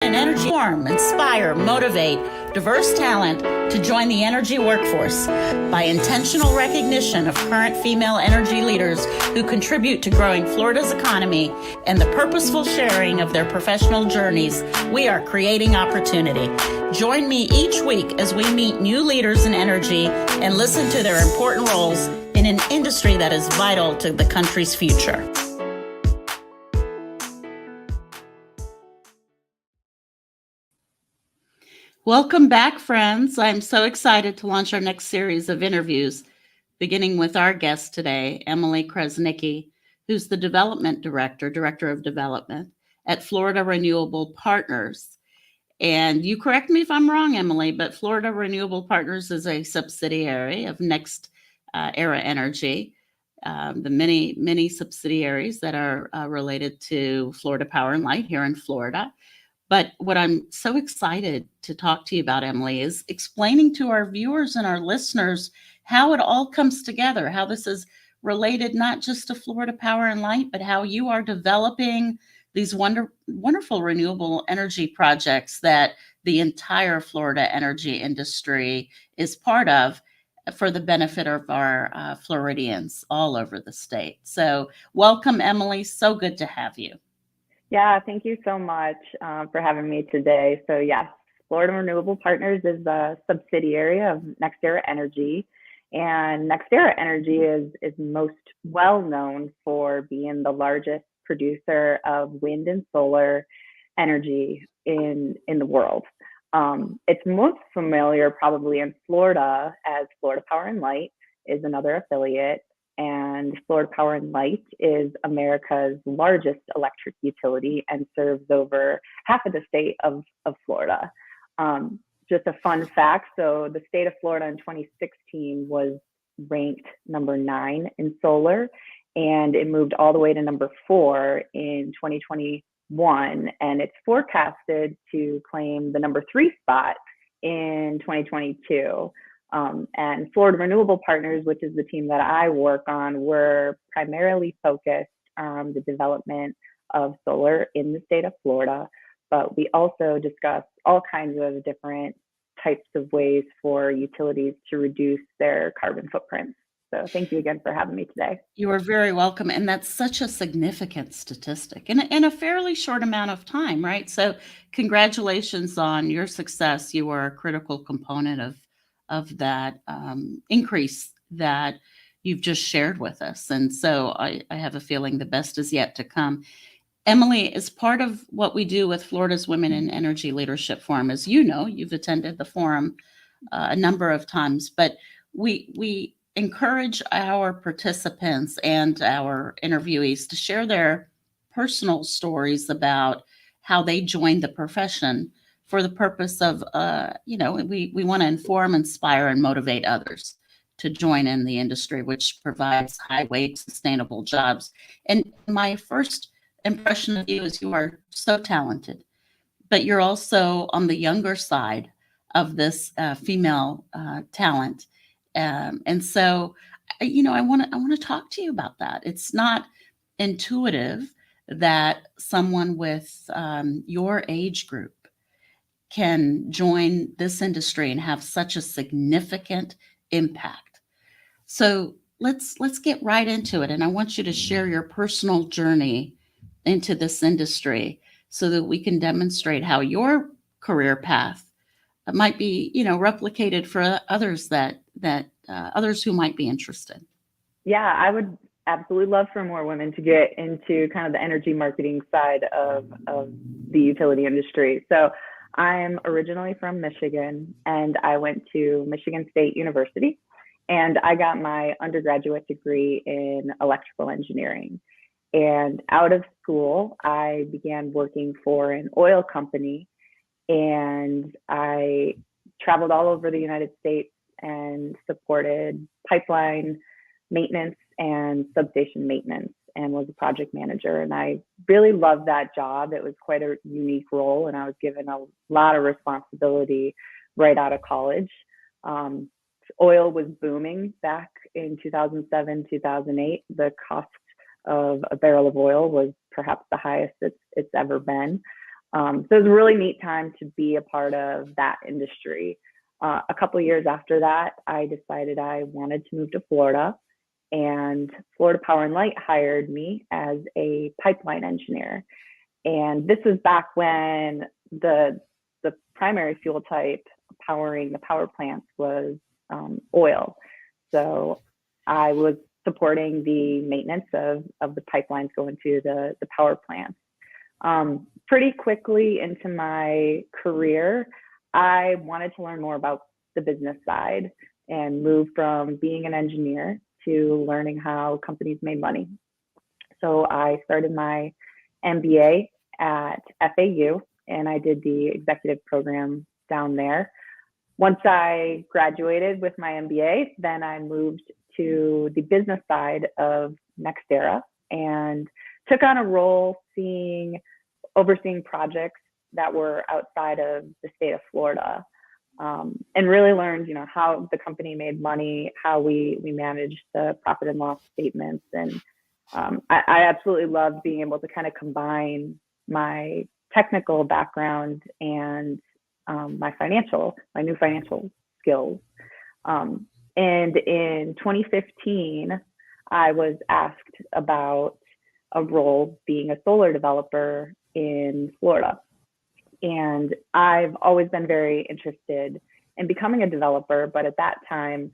in energy, form, inspire, motivate diverse talent to join the energy workforce by intentional recognition of current female energy leaders who contribute to growing Florida's economy and the purposeful sharing of their professional journeys. We are creating opportunity. Join me each week as we meet new leaders in energy and listen to their important roles in an industry that is vital to the country's future. Welcome back, friends. I'm so excited to launch our next series of interviews, beginning with our guest today, Emily Krasnicki, who's the Development Director of Development at Florida Renewable Partners. And you correct me if I'm wrong, Emily, but Florida Renewable Partners is a subsidiary of NextEra Energy, the many subsidiaries that are related to Florida Power and Light here in Florida. But what I'm so excited to talk to you about, Emily, is explaining to our viewers and our listeners how it all comes together, how this is related not just to Florida Power and Light, but how you are developing these wonderful renewable energy projects that the entire Florida energy industry is part of for the benefit of our Floridians all over the state. So welcome, Emily. So good to have you. Yeah, thank you so much for having me today. So yes, Florida Renewable Partners is a subsidiary of NextEra Energy. And NextEra Energy is most well known for being the largest producer of wind and solar energy in the world. It's most familiar probably in Florida as Florida Power and Light is another affiliate. And Florida Power and Light is America's largest electric utility and serves over half of the state of Florida. Just a fun fact, so the state of Florida in 2016 was ranked number 9 in solar, and it moved all the way to number 4 in 2021, and it's forecasted to claim the number 3 spot in 2022. And Florida Renewable Partners, which is the team that I work on, we're primarily focused on the development of solar in the state of Florida, but we also discuss all kinds of different types of ways for utilities to reduce their carbon footprints. So thank you again for having me today. You are very welcome. And that's such a significant statistic in a fairly short amount of time, right? So congratulations on your success. You are a critical component of that increase that you've just shared with us. And so I have a feeling the best is yet to come. Emily, as part of what we do with Florida's Women in Energy Leadership Forum, as you know, you've attended the forum a number of times, but we encourage our participants and our interviewees to share their personal stories about how they joined the profession for the purpose of, we want to inform, inspire, and motivate others to join in the industry, which provides high-wage, sustainable jobs. And my first impression of you is you are so talented, but you're also on the younger side of this female talent. And so, I want to talk to you about that. It's not intuitive that someone with your age group can join this industry and have such a significant impact. So let's get right into it. And I want you to share your personal journey into this industry so that we can demonstrate how your career path might be, replicated for others that others who might be interested. Yeah, I would absolutely love for more women to get into kind of the energy marketing side of the utility industry. So I'm originally from Michigan, and I went to Michigan State University, and I got my undergraduate degree in electrical engineering. And out of school, I began working for an oil company, and I traveled all over the United States and supported pipeline maintenance and substation maintenance and was a project manager. And I really loved that job. It was quite a unique role, and I was given a lot of responsibility right out of college. Oil was booming back in 2007, 2008. The cost of a barrel of oil was perhaps the highest it's ever been. So it was a really neat time to be a part of that industry. A couple of years after that, I decided I wanted to move to Florida, and Florida Power and Light hired me as a pipeline engineer. And this was back when the primary fuel type powering the power plants was oil. So I was supporting the maintenance of the pipelines going to the power plants. Pretty quickly into my career, I wanted to learn more about the business side and move from being an engineer to learning how companies made money. So I started my MBA at FAU, and I did the executive program down there. Once I graduated with my MBA, then I moved to the business side of NextEra and took on a role overseeing projects that were outside of the state of Florida, and really learned, how the company made money, how we managed the profit and loss statements. And I absolutely loved being able to kind of combine my technical background and my new financial skills. And in 2015, I was asked about a role being a solar developer in Florida. And I've always been very interested in becoming a developer, but at that time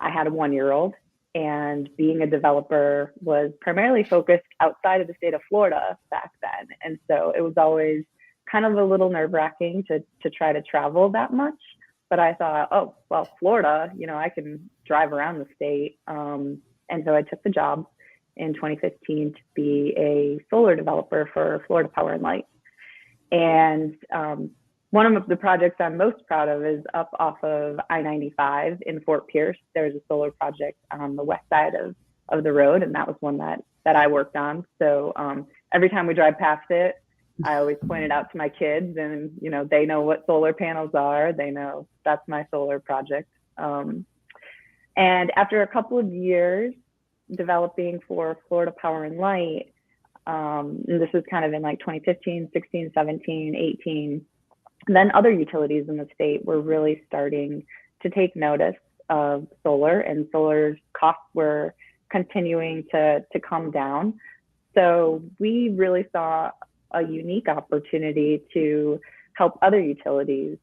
I had a 1-year-old, and being a developer was primarily focused outside of the state of Florida back then. And so it was always kind of a little nerve-wracking to try to travel that much. But I thought, oh, well, Florida, I can drive around the state. And so I took the job in 2015 to be a solar developer for Florida Power and Light. And one of the projects I'm most proud of is up off of I-95 in Fort Pierce. There's a solar project on the west side of the road, and that was one that I worked on. So every time we drive past it, I always point it out to my kids, and they know what solar panels are. They know that's my solar project. And after a couple of years developing for Florida Power and Light, and this was kind of in like 2015, 16, 17, 18, and then other utilities in the state were really starting to take notice of solar, and solar's costs were continuing to come down. So we really saw a unique opportunity to help other utilities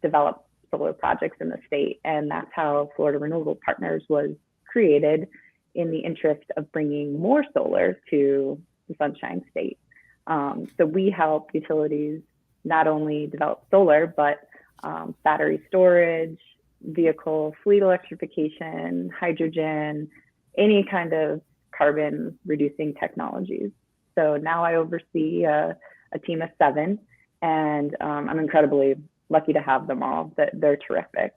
develop solar projects in the state. And that's how Florida Renewable Partners was created, in the interest of bringing more solar to the Sunshine State. So we help utilities not only develop solar, but battery storage, vehicle fleet electrification, hydrogen, any kind of carbon reducing technologies. So now I oversee a team of 7, and I'm incredibly lucky to have them all. They're terrific.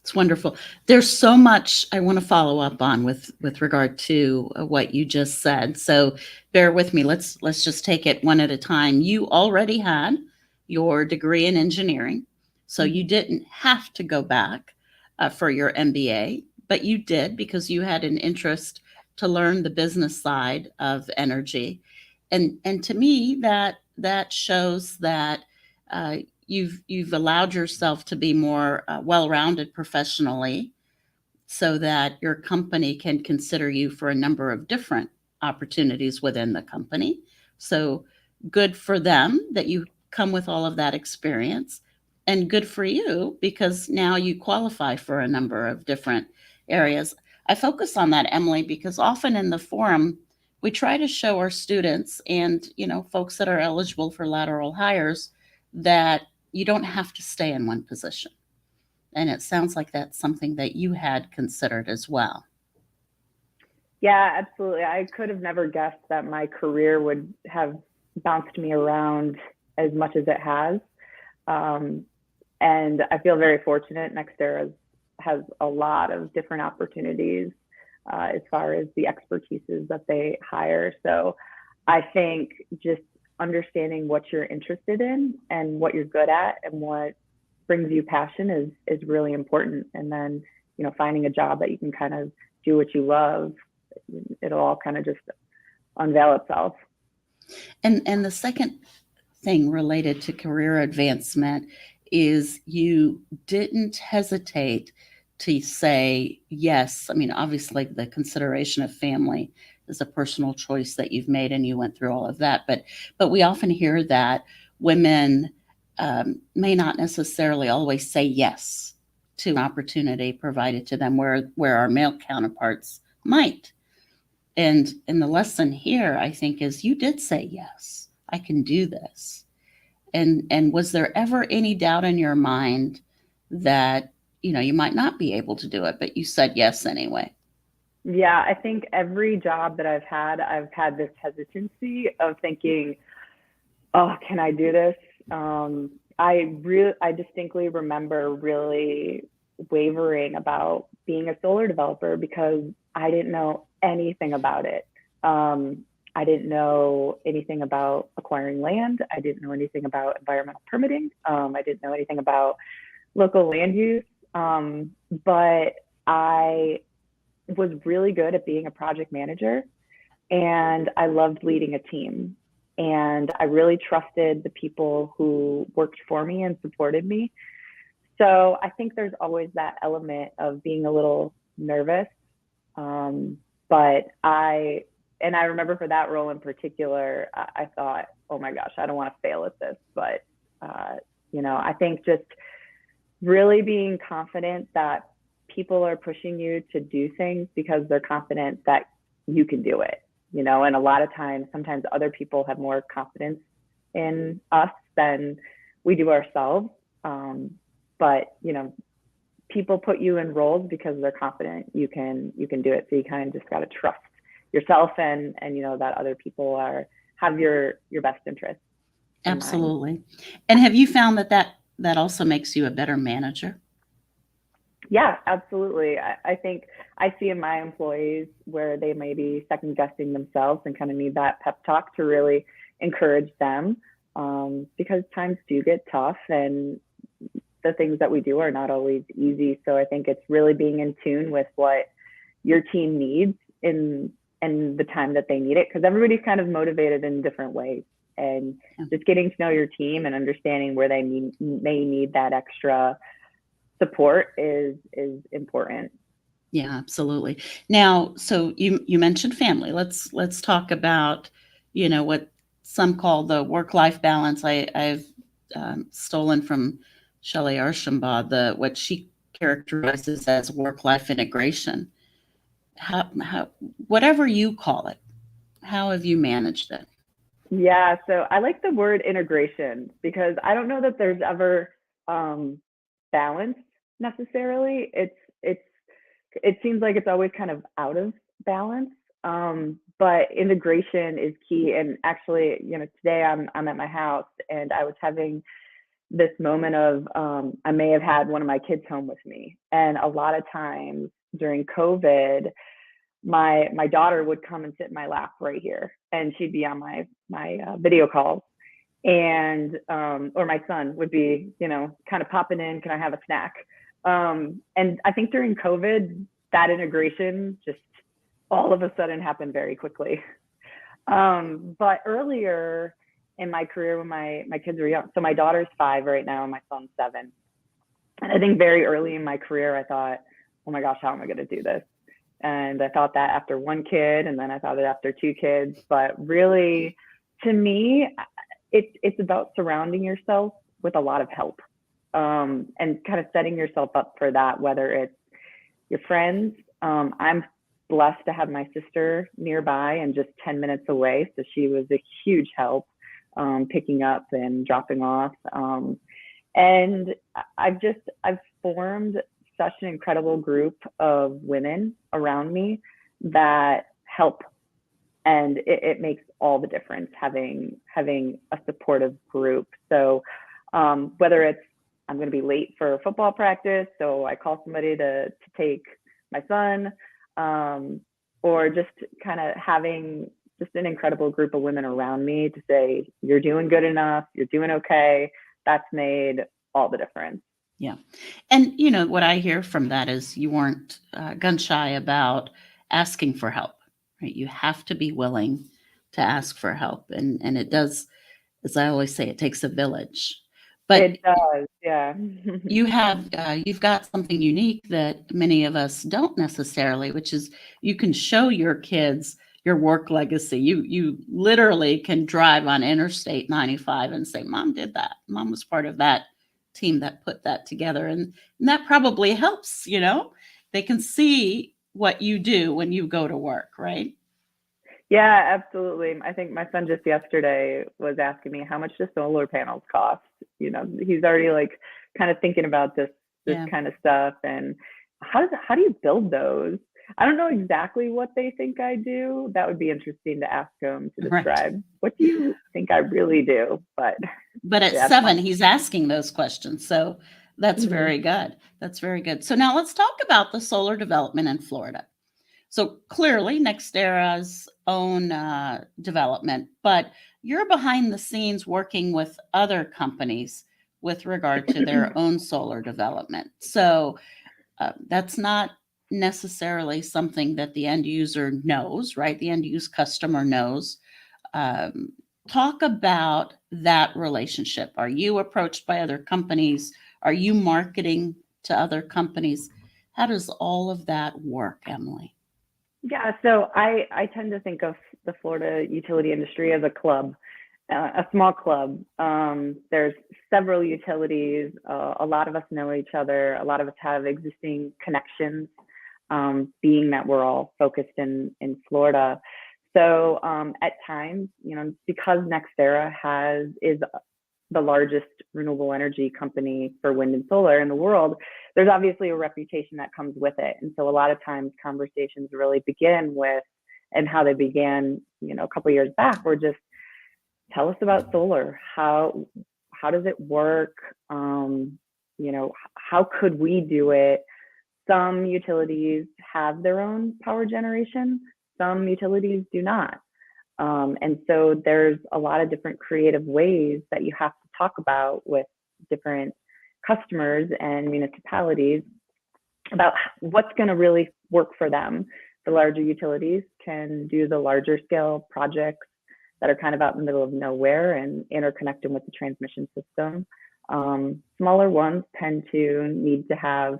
It's wonderful. There's so much I want to follow up on with regard to what you just said. So bear with me. Let's just take it one at a time. You already had your degree in engineering, so you didn't have to go back for your MBA, but you did because you had an interest to learn the business side of energy. And to me, that shows that you've allowed yourself to be more well-rounded professionally, so that your company can consider you for a number of different opportunities within the company. So good for them that you come with all of that experience, and good for you because now you qualify for a number of different areas. I focus on that, Emily, because often in the forum, we try to show our students and folks that are eligible for lateral hires that you don't have to stay in one position. And it sounds like that's something that you had considered as well. Yeah, absolutely. I could have never guessed that my career would have bounced me around as much as it has. And I feel very fortunate. NextEra has a lot of different opportunities as far as the expertises that they hire. So I think just understanding what you're interested in and what you're good at and what brings you passion is really important. And then, finding a job that you can kind of do what you love, it'll all kind of just unveil itself. And the second thing related to career advancement is you didn't hesitate to say yes. I mean, obviously, the consideration of family is a personal choice that you've made, and you went through all of that. But we often hear that women may not necessarily always say yes to an opportunity provided to them, where our male counterparts might. And the lesson here, I think, is you did say yes. I can do this. And was there ever any doubt in your mind that you might not be able to do it, but you said yes anyway? Yeah, I think every job that I've had this hesitancy of thinking, oh, can I do this? I distinctly remember really wavering about being a solar developer because I didn't know anything about it. I didn't know anything about acquiring land. I didn't know anything about environmental permitting. I didn't know anything about local land use. But I was really good at being a project manager, and I loved leading a team. And I really trusted the people who worked for me and supported me. So I think there's always that element of being a little nervous. But I remember for that role in particular, I thought, oh my gosh, I don't want to fail at this. But, I think just really being confident that people are pushing you to do things because they're confident that you can do it, and a lot of times, sometimes other people have more confidence in us than we do ourselves. But, people put you in roles because they're confident you can do it. So you kind of just got to trust yourself and that other people have your best interest. Absolutely. And have you found that also makes you a better manager? Yeah, absolutely. I think I see in my employees where they may be second guessing themselves and kind of need that pep talk to really encourage them, because times do get tough and the things that we do are not always easy. So I think it's really being in tune with what your team needs in the time that they need it, because everybody's kind of motivated in different ways. And just getting to know your team and understanding where they may need that extra support is important. Yeah, absolutely. Now, so you mentioned family. Let's talk about what some call the work-life balance. I've stolen from Shelley Archambault what she characterizes as work-life integration. How whatever you call it, how have you managed it? Yeah, so I like the word integration because I don't know that there's ever balance necessarily. It seems like it's always kind of out of balance. But integration is key. And actually, today I'm at my house and I was having this moment of I may have had one of my kids home with me. And a lot of times during COVID, my daughter would come and sit in my lap right here, and she'd be on my video calls, and or my son would be kind of popping in, can I have a snack? And I think during COVID, that integration just all of a sudden happened very quickly. But earlier in my career, when my kids were young, so my daughter's 5 right now and my son's 7, and I think very early in my career I thought, oh my gosh, how am I going to do this? And I thought that after 1 kid, and then I thought it after 2 kids. But really, to me, it's about surrounding yourself with a lot of help, and kind of setting yourself up for that, whether it's your friends. I'm blessed to have my sister nearby and just 10 minutes away. So she was a huge help, picking up and dropping off. And I've formed such an incredible group of women around me that help, and it makes all the difference having a supportive group. So whether it's I'm going to be late for football practice, so I call somebody to take my son, or just kind of having just an incredible group of women around me to say, you're doing good enough, you're doing okay, that's made all the difference. Yeah. And, what I hear from that is you weren't gun shy about asking for help, right? You have to be willing to ask for help. And it does, as I always say, it takes a village. But It does, yeah. you've got something unique that many of us don't necessarily, which is you can show your kids your work legacy. You literally can drive on Interstate 95 and say, "Mom did that. Mom was part of that team that put that together," and that probably helps. They can see what you do when you go to work, right? Yeah, absolutely. I think my son just yesterday was asking me how much do solar panels cost. He's already like kind of thinking about this Yeah. kind of stuff, and how do you build those? I don't know exactly what they think I do. That would be interesting to ask him to Right. describe. What do you think I really do? But But at yeah, it's 7, fun. he's asking those questions. So that's Mhm. very good. That's very good. So now let's talk about the solar development in Florida. So clearly, NextEra's own development, but you're behind the scenes working with other companies with regard to their own solar development. So that's not necessarily something that the end user knows, right? The end use customer knows. Um, Talk about that relationship. Are you approached by other companies? Are you marketing to other companies? How does all of that work, Emily? Yeah, so I tend to think of the Florida utility industry as a club, a small club. There's several utilities. A lot of us know each other. A lot of us have existing connections, being that we're all focused in Florida. So at times, because NextEra is the largest renewable energy company for wind and solar in the world, there's obviously a reputation that comes with it. And so a lot of times conversations really begin with, and how they began, a couple of years back, were just, tell us about solar. How does it work? How could we do it? Some utilities have their own power generation. Some utilities do not. And so there's a lot of different creative ways that you have to talk about with different customers and municipalities about what's going to really work for them. The larger utilities can do the larger scale projects that are kind of out in the middle of nowhere and interconnecting with the transmission system. Smaller ones tend to need to have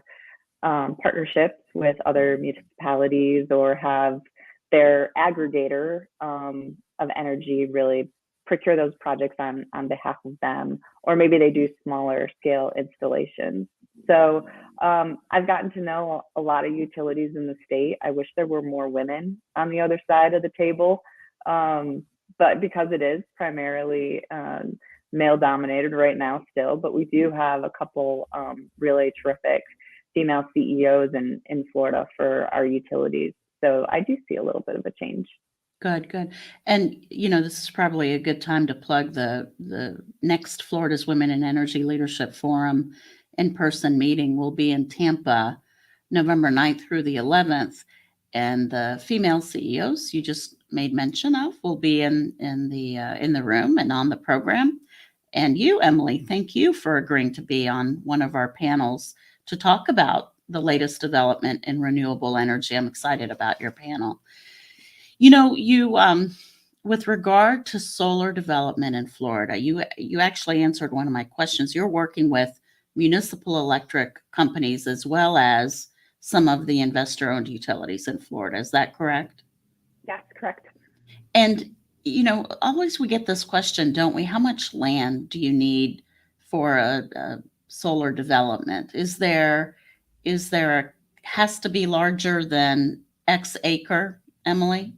partnerships with other municipalities, or have their aggregator of energy really procure those projects on behalf of them, or maybe they do smaller scale installations. So I've gotten to know a lot of utilities in the state. I wish there were more women on the other side of the table, but because it is primarily male dominated right now still, but we do have a couple really terrific female CEOs in Florida for our utilities. So I do see a little bit of a change. Good, good. And this is probably a good time to plug the next Florida's Women in Energy Leadership Forum in-person meeting. Will be in Tampa, November 9th through the 11th. And the female CEOs you just made mention of will be in the room and on the program. And you, Emily, thank you for agreeing to be on one of our panels to talk about the latest development in renewable energy. I'm excited about your panel. You with regard to solar development in Florida, you actually answered one of my questions. You're working with municipal electric companies as well as some of the investor-owned utilities in Florida. Is that correct? Yes, correct. And always we get this question, don't we? How much land do you need for a solar development? Is there has to be larger than X acre, Emily?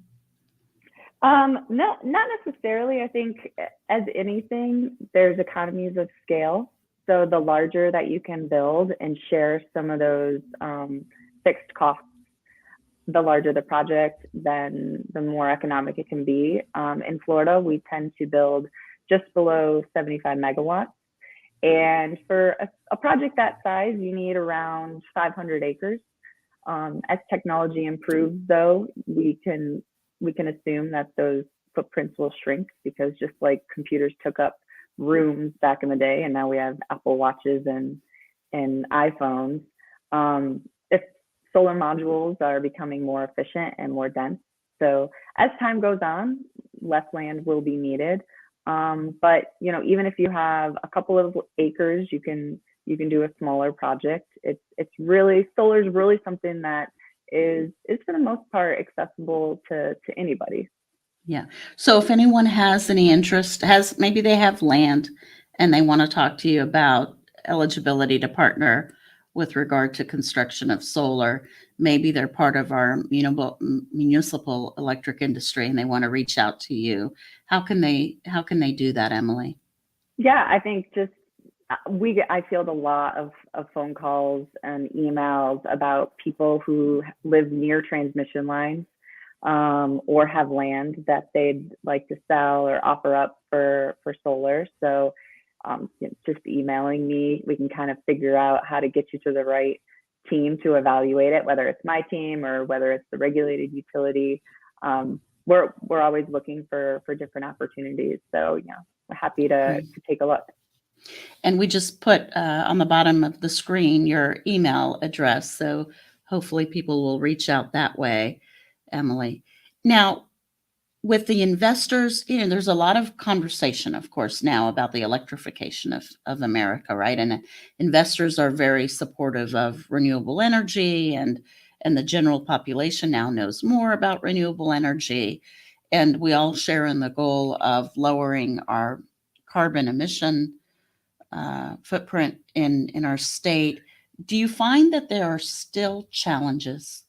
No, not necessarily. I think, as anything, there's economies of scale. So the larger that you can build and share some of those fixed costs, the larger the project, then the more economic it can be. In Florida, we tend to build just below 75 megawatts. And for a project that size, you need around 500 acres. As technology improves, though, we can assume that those footprints will shrink, because just like computers took up rooms back in the day, and now we have Apple Watches and iPhones. If solar modules are becoming more efficient and more dense, so as time goes on, less land will be needed. But even if you have a couple of acres, you can do a smaller project. It's really, solar is really something that is for the most part accessible to anybody. Yeah. So if anyone has any interest, maybe they have land and they want to talk to you about eligibility to partner with regard to construction of solar, maybe they're part of our municipal electric industry and they want to reach out to you. How can they do that, Emily? Yeah, I think just I field a lot of phone calls and emails about people who live near transmission lines, or have land that they'd like to sell or offer up for solar. So just emailing me, we can kind of figure out how to get you to the right team to evaluate it, whether it's my team or whether it's the regulated utility. We're always looking for different opportunities. So we're happy to take a look. And we just put on the bottom of the screen your email address. So hopefully people will reach out that way, Emily. Now, with the investors, there's a lot of conversation, of course, now about the electrification of America, right? And investors are very supportive of renewable energy, and the general population now knows more about renewable energy. And we all share in the goal of lowering our carbon emission footprint in our state. Do you find that there are still challenges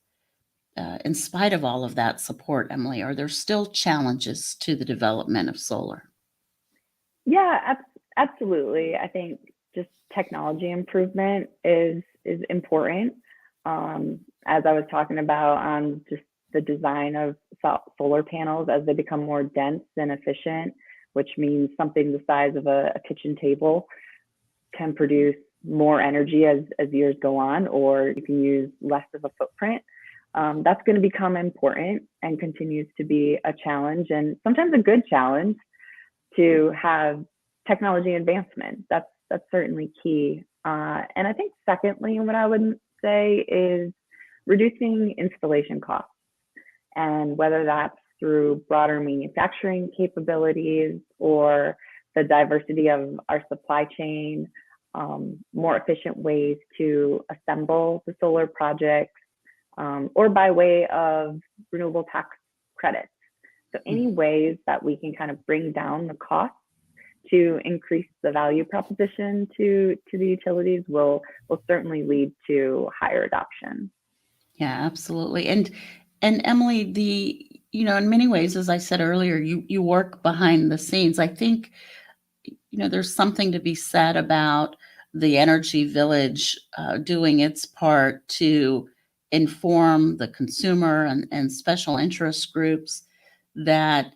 in spite of all of that support, Emily? Are there still challenges to the development of solar? Yeah, absolutely. I think just technology improvement is important. As I was talking about on just the design of solar panels as they become more dense and efficient, which means something the size of a kitchen table can produce more energy as years go on, or you can use less of a footprint. That's going to become important and continues to be a challenge, and sometimes a good challenge to have technology advancement. That's certainly key. And I think secondly, what I would say is reducing installation costs, and whether that's through broader manufacturing capabilities or the diversity of our supply chain, more efficient ways to assemble the solar projects, or by way of renewable tax credits. So any ways that we can kind of bring down the cost to increase the value proposition to the utilities will certainly lead to higher adoption. Yeah, absolutely. And Emily, in many ways, as I said earlier, you work behind the scenes. I think there's something to be said about the Energy Village doing its part to inform the consumer and special interest groups that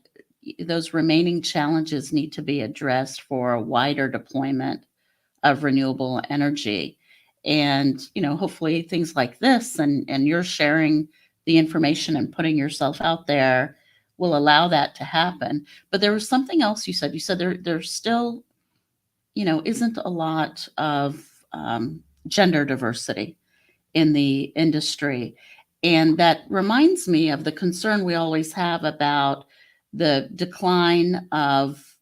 those remaining challenges need to be addressed for a wider deployment of renewable energy. And, hopefully things like this and you're sharing the information and putting yourself out there will allow that to happen. But there was something else you said. You said there's still, isn't a lot of gender diversity in the industry. And that reminds me of the concern we always have about the decline of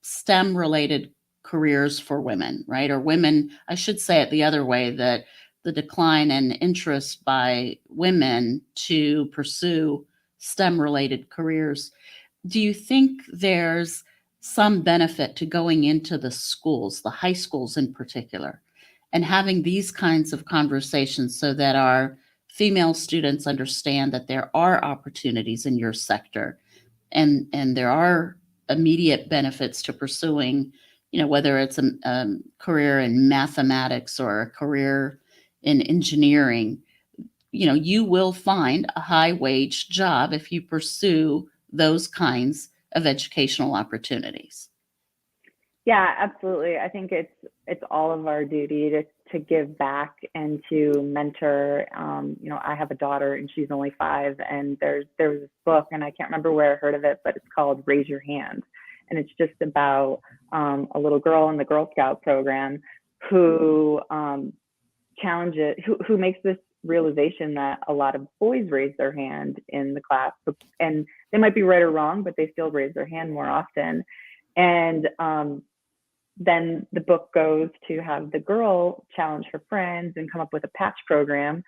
STEM related careers for women, right? Or women, I should say it the other way, that the decline in interest by women to pursue STEM related careers. Do you think there's some benefit to going into the schools, the high schools in particular, and having these kinds of conversations so that our female students understand that there are opportunities in your sector and there are immediate benefits to pursuing, whether it's a career in mathematics or a career in engineering, you will find a high wage job if you pursue those kinds of educational opportunities. Yeah, absolutely. I think it's all of our duty to give back and to mentor. I have a daughter and she's only 5, and there was this book, and I can't remember where I heard of it, but it's called Raise Your Hand. And it's just about a little girl in the Girl Scout program who challenges, who makes this realization that a lot of boys raise their hand in the class, and they might be right or wrong, but they still raise their hand more often. And then the book goes to have the girl challenge her friends and come up with a patch program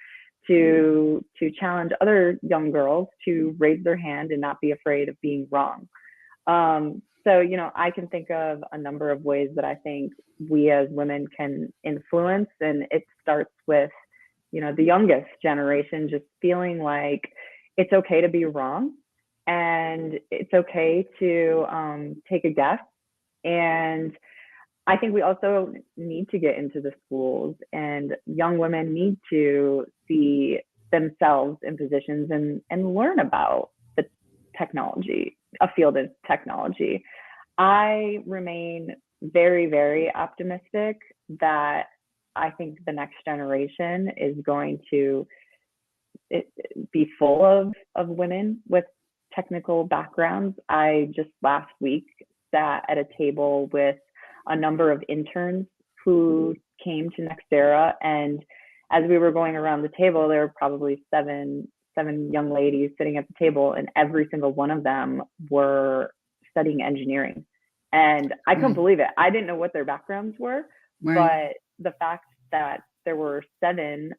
to challenge other young girls to raise their hand and not be afraid of being wrong. So, I can think of a number of ways that I think we as women can influence, and it starts with, the youngest generation just feeling like it's okay to be wrong and it's okay to take a guess. And I think we also need to get into the schools, and young women need to see themselves in positions and learn about the technology, a field of technology. I remain very, very optimistic that I think the next generation is going to be full of women with technical backgrounds. I just last week sat at a table with a number of interns who came to NextEra, and as we were going around the table, there were probably seven young ladies sitting at the table, and every single one of them were studying engineering. And I couldn't believe it. I didn't know what their backgrounds were, but the fact that there were seven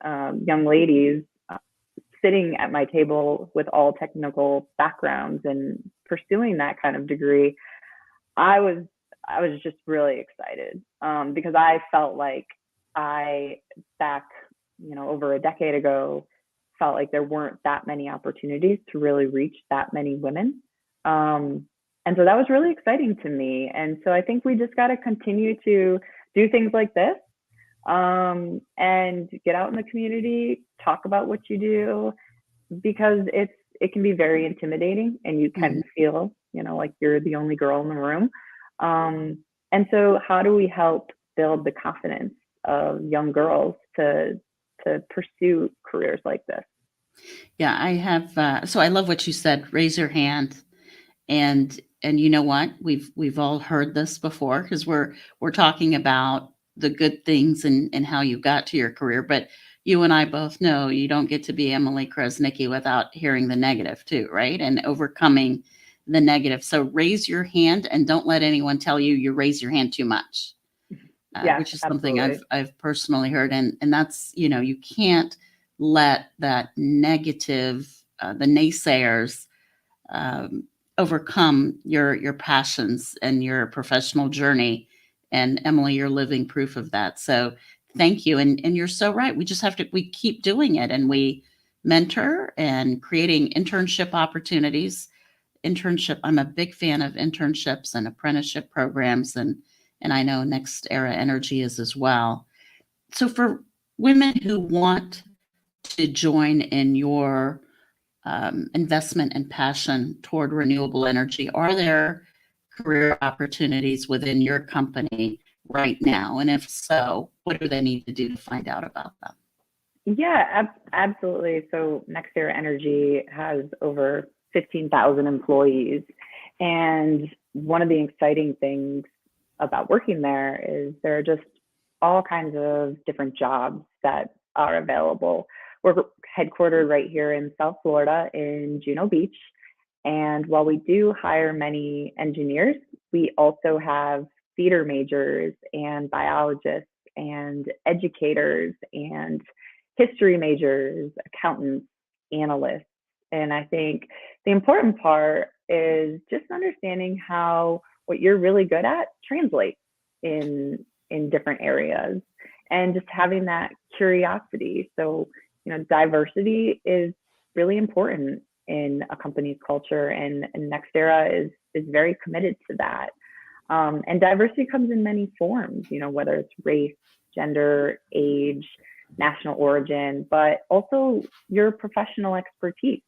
young ladies sitting at my table with all technical backgrounds and pursuing that kind of degree, I was just really excited because I felt like back, over a decade ago, felt like there weren't that many opportunities to really reach that many women. And so that was really exciting to me. And so I think we just got to continue to do things like this and get out in the community, talk about what you do, because it can be very intimidating and you can feel, like you're the only girl in the room. And so how do we help build the confidence of young girls to pursue careers like this? Yeah, I have. So I love what you said. Raise your hand, and you know what? We've all heard this before because we're talking about the good things and how you got to your career. But you and I both know you don't get to be Emily Krasnicki without hearing the negative too, right? And overcoming the negative. So raise your hand and don't let anyone tell you raise your hand too much. Yes, which is something absolutely. I've personally heard, and that's you can't let that negative, the naysayers, um, overcome your passions and your professional journey. And Emily, you're living proof of that. So thank you, and you're so right. We just have to we keep doing it, and we mentor and creating internship opportunities. I'm a big fan of internships and apprenticeship programs, and I know NextEra Energy is as well. So for women who want to join in your investment and passion toward renewable energy, are there career opportunities within your company right now? And if so, what do they need to do to find out about them? Yeah, absolutely. So NextEra Energy has over 15,000 employees. And one of the exciting things about working there is there are just all kinds of different jobs that are available. We're headquartered right here in South Florida in Juno Beach. And while we do hire many engineers, we also have theater majors and biologists and educators and history majors, accountants, analysts. And I think the important part is just understanding how what you're really good at translates in different areas, and just having that curiosity. So, diversity is really important in a company's culture, and NextEra is very committed to that. And diversity comes in many forms, whether it's race, gender, age, national origin, but also your professional expertise.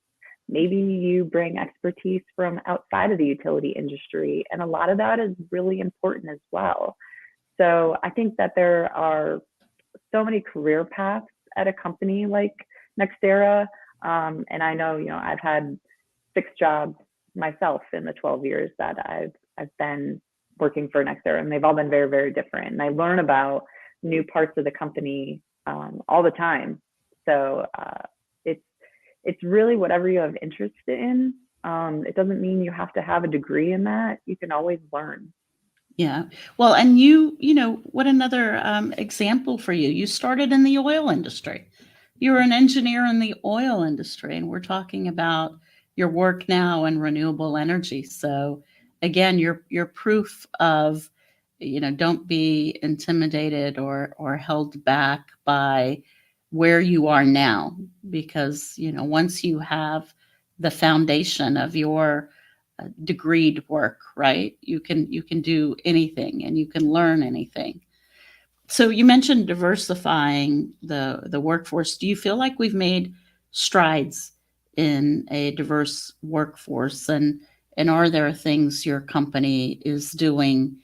Maybe you bring expertise from outside of the utility industry, and a lot of that is really important as well. So I think that there are so many career paths at a company like NextEra. And I know, I've had 6 jobs myself in the 12 years that I've been working for NextEra, and they've all been very, very different. And I learn about new parts of the company all the time. So it's really whatever you have interest in. It doesn't mean you have to have a degree in that. You can always learn. Yeah. Well, and what another example for you. You started in the oil industry. You're an engineer in the oil industry, and we're talking about your work now in renewable energy. So again, you're proof of, don't be intimidated or held back by where you are now, because, once you have the foundation of your degreed work, right? You can do anything and you can learn anything. So you mentioned diversifying the workforce. Do you feel like we've made strides in a diverse workforce, and are there things your company is doing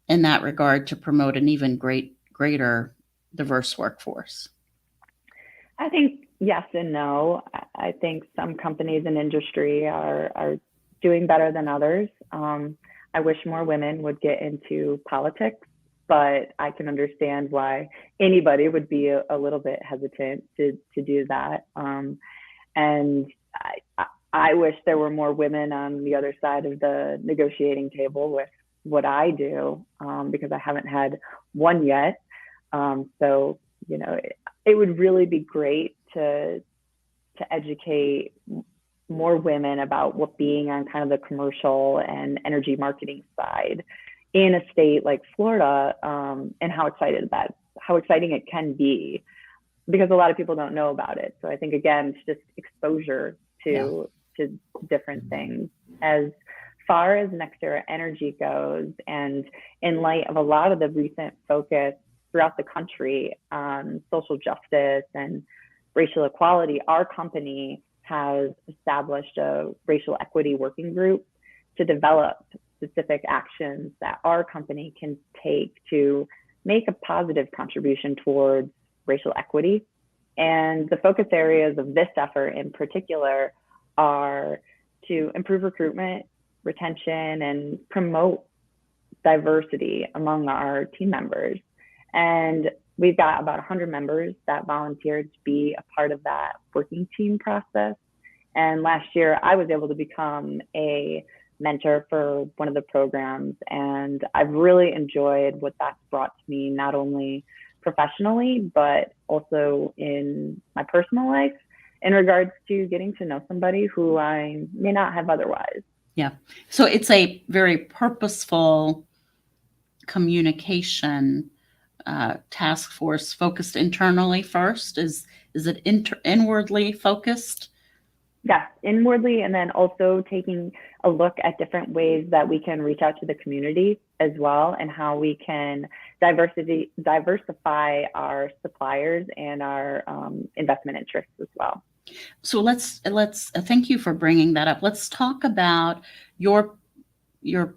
in that regard to promote an even greater diverse workforce? I think yes and no. I think some companies and industry are doing better than others. I wish more women would get into politics, but I can understand why anybody would be a little bit hesitant to do that. And I wish there were more women on the other side of the negotiating table with what I do, because I haven't had one yet. So, it would really be great to educate more women about what being on kind of the commercial and energy marketing side in a state like Florida, and how exciting it can be, because a lot of people don't know about it. So I think, again, it's just exposure to different things. As far as NextEra Energy goes, and in light of a lot of the recent focus throughout the country on social justice and racial equality, our company has established a racial equity working group to develop specific actions that our company can take to make a positive contribution towards racial equity. And the focus areas of this effort in particular are to improve recruitment, retention, and promote diversity among our team members. And we've got about 100 members that volunteered to be a part of that working team process. And last year, I was able to become a mentor for one of the programs. And I've really enjoyed what that's brought to me, not only professionally, but also in my personal life, in regards to getting to know somebody who I may not have otherwise. Yeah. So it's a very purposeful communication task force, focused internally first. Is it inwardly focused? Yes, inwardly, and then also taking a look at different ways that we can reach out to the community as well, and how we can diversify our suppliers and our investment interests as well. So let's thank you for bringing that up. Let's talk about your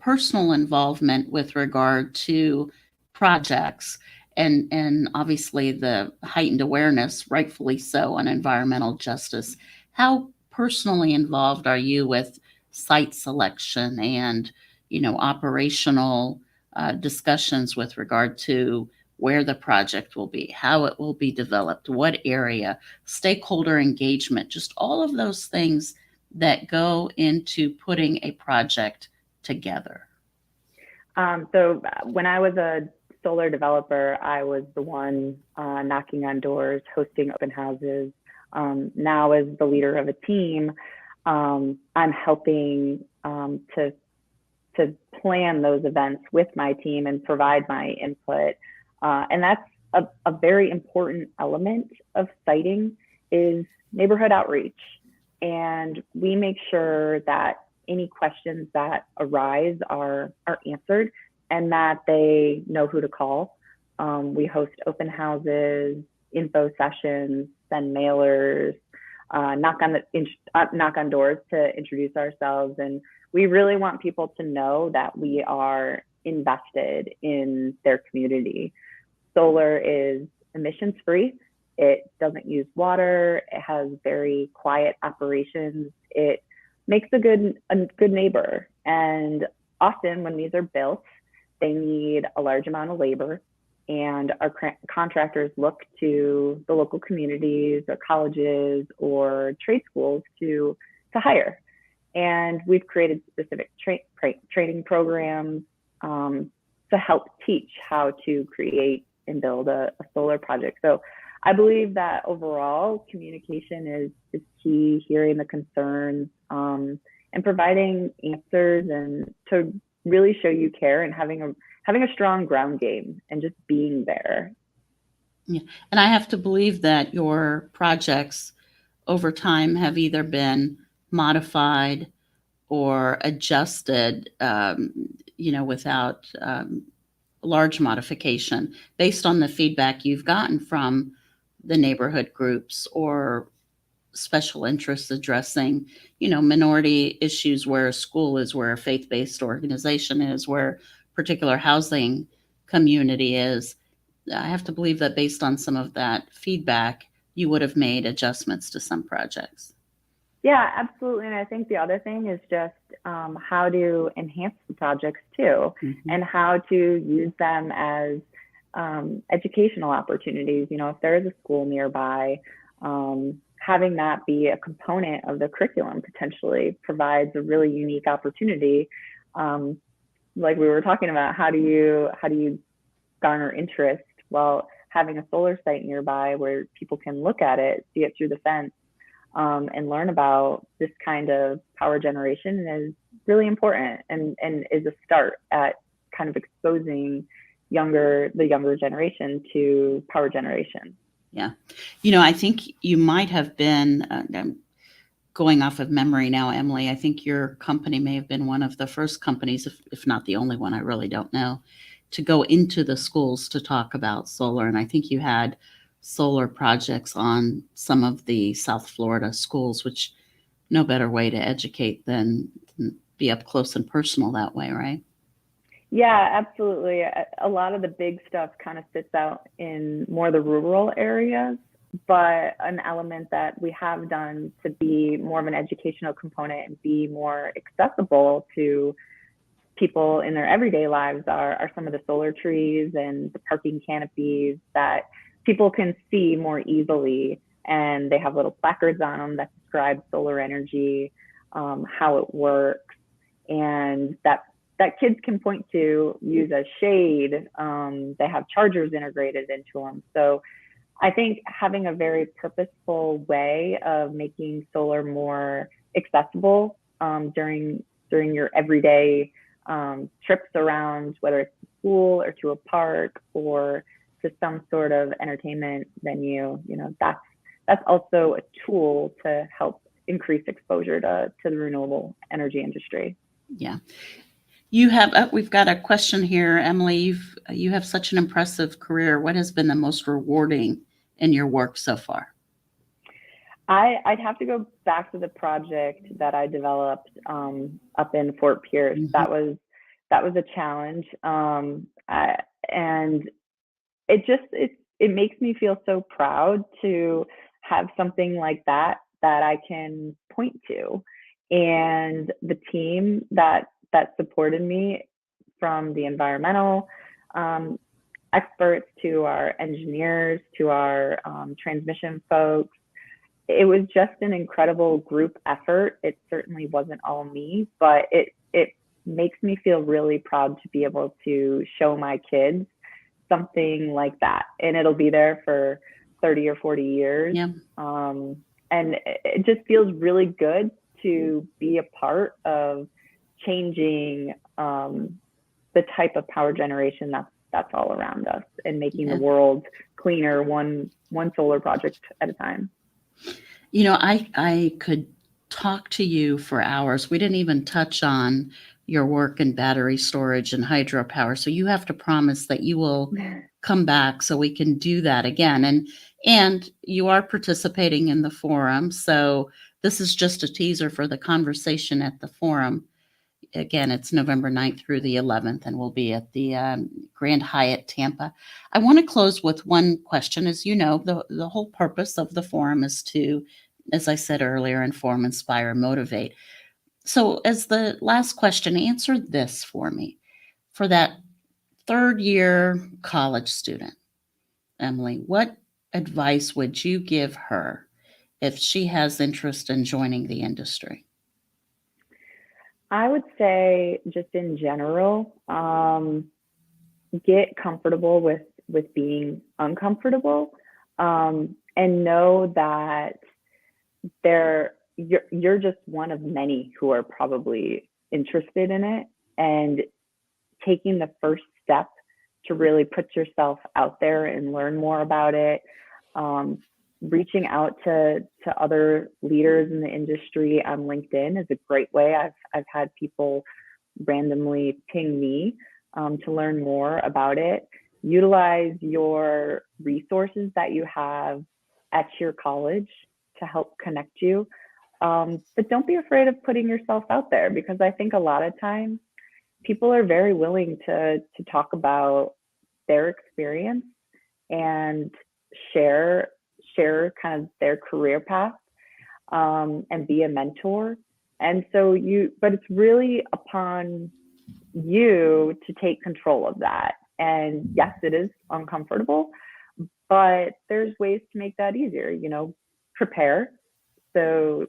personal involvement with regard to projects, and obviously the heightened awareness, rightfully so, on environmental justice. How personally involved are you with site selection and operational discussions with regard to where the project will be, how it will be developed, what area, stakeholder engagement, just all of those things that go into putting a project together? So when I was a solar developer, I was the one knocking on doors, hosting open houses. Now, as the leader of a team, I'm helping to plan those events with my team and provide my input. And that's a very important element of siting, is neighborhood outreach. And we make sure that any questions that arise are answered, and that they know who to call. We host open houses, info sessions, send mailers, knock on doors to introduce ourselves. And we really want people to know that we are invested in their community. Solar is emissions free. It doesn't use water. It has very quiet operations. It makes a good neighbor. And often when these are built, they need a large amount of labor, and our contractors look to the local communities or colleges or trade schools to hire. And we've created specific training programs to help teach how to create and build a solar project. So I believe that overall communication is key, hearing the concerns, and providing answers, and to really show you care, and having a strong ground game and just being there. Yeah. And I have to believe that your projects over time have either been modified or adjusted, without large modification based on the feedback you've gotten from the neighborhood groups or special interests addressing, minority issues, where a school is, where a faith-based organization is, where particular housing community is. I have to believe that based on some of that feedback, you would have made adjustments to some projects. Yeah, absolutely. And I think the other thing is just how to enhance the projects too, Mm-hmm. and how to use them as educational opportunities. If there is a school nearby, having that be a component of the curriculum potentially provides a really unique opportunity. Like we were talking about, how do you garner interest? Well, having a solar site nearby where people can look at it, see it through the fence, and learn about this kind of power generation is really important, and is a start at kind of exposing the younger generation to power generation. Yeah. I think you might have been, I'm going off of memory now, Emily, I think your company may have been one of the first companies, if not the only one, I really don't know, to go into the schools to talk about solar. And I think you had solar projects on some of the South Florida schools, which no better way to educate than be up close and personal that way, right? Yeah, absolutely. A lot of the big stuff kind of sits out in more the rural areas, but an element that we have done to be more of an educational component and be more accessible to people in their everyday lives are some of the solar trees and the parking canopies that people can see more easily. And they have little placards on them that describe solar energy, how it works, and that kids can point to, use as shade. They have chargers integrated into them. So I think having a very purposeful way of making solar more accessible during your everyday trips around, whether it's to school or to a park or to some sort of entertainment venue, that's also a tool to help increase exposure to the renewable energy industry. Yeah. We've got a question here, Emily. You have such an impressive career. What has been the most rewarding in your work so far? I'd have to go back to the project that I developed up in Fort Pierce. Mm-hmm. That was a challenge, and it makes me feel so proud to have something like that I can point to, and the team that supported me, from the environmental experts to our engineers to our transmission folks. It was just an incredible group effort. It certainly wasn't all me, but it makes me feel really proud to be able to show my kids something like that. And it'll be there for 30 or 40 years. Yeah. And it just feels really good to be a part of changing the type of power generation that's all around us, and making the world cleaner, one solar project at a time. I could talk to you for hours. We didn't even touch on your work in battery storage and hydropower. So you have to promise that you will come back so we can do that again. And you are participating in the forum. So this is just a teaser for the conversation at the forum. Again, it's November 9th through the 11th, and we'll be at the Grand Hyatt Tampa. I want to close with one question. As you know, the whole purpose of the forum is to, as I said earlier, inform, inspire, motivate. So as the last question, answer this for me. For that third-year college student, Emily, what advice would you give her if she has interest in joining the industry? I would say, just in general, get comfortable with being uncomfortable, and know that you're just one of many who are probably interested in it, and taking the first step to really put yourself out there and learn more about it. Reaching out to other leaders in the industry on LinkedIn is a great way. I've had people randomly ping me to learn more about it. Utilize your resources that you have at your college to help connect you. But don't be afraid of putting yourself out there, because I think a lot of times people are very willing to talk about their experience and share kind of their career path, and be a mentor. And so but it's really upon you to take control of that. And yes, it is uncomfortable, but there's ways to make that easier. Prepare. So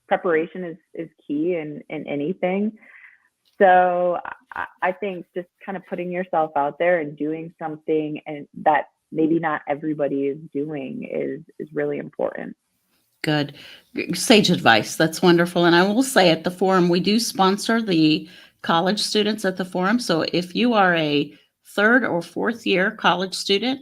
preparation is key in anything. So I think just kind of putting yourself out there and doing something and that maybe not everybody is doing is really important. Good. Sage advice. That's wonderful. And I will say at the forum, we do sponsor the college students at the forum. So if you are a third or fourth year college student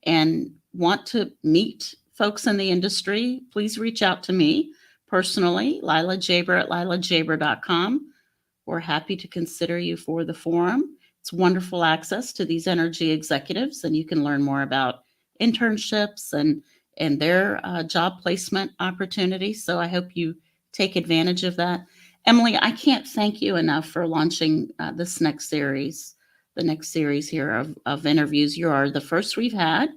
and want to meet folks in the industry, please reach out to me personally, Lila Jaber at lilajaber.com. We're happy to consider you for the forum. It's wonderful access to these energy executives, and you can learn more about internships and their job placement opportunities. So I hope you take advantage of that. Emily, I can't thank you enough for launching the next series here of interviews. You are the first we've had.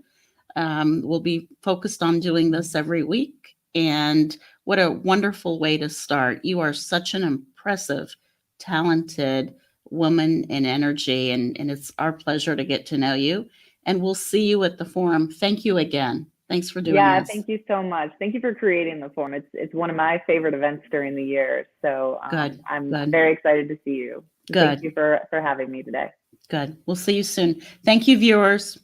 We'll be focused on doing this every week. And what a wonderful way to start. You are such an impressive, talented woman in energy, and it's our pleasure to get to know you. And we'll see you at the forum. Thank you again. Thanks for doing this. Thank you so much. Thank you for creating the forum. It's one of my favorite events during the year. So I'm very excited to see you. Good. Thank you for having me today. Good. We'll see you soon. Thank you, viewers.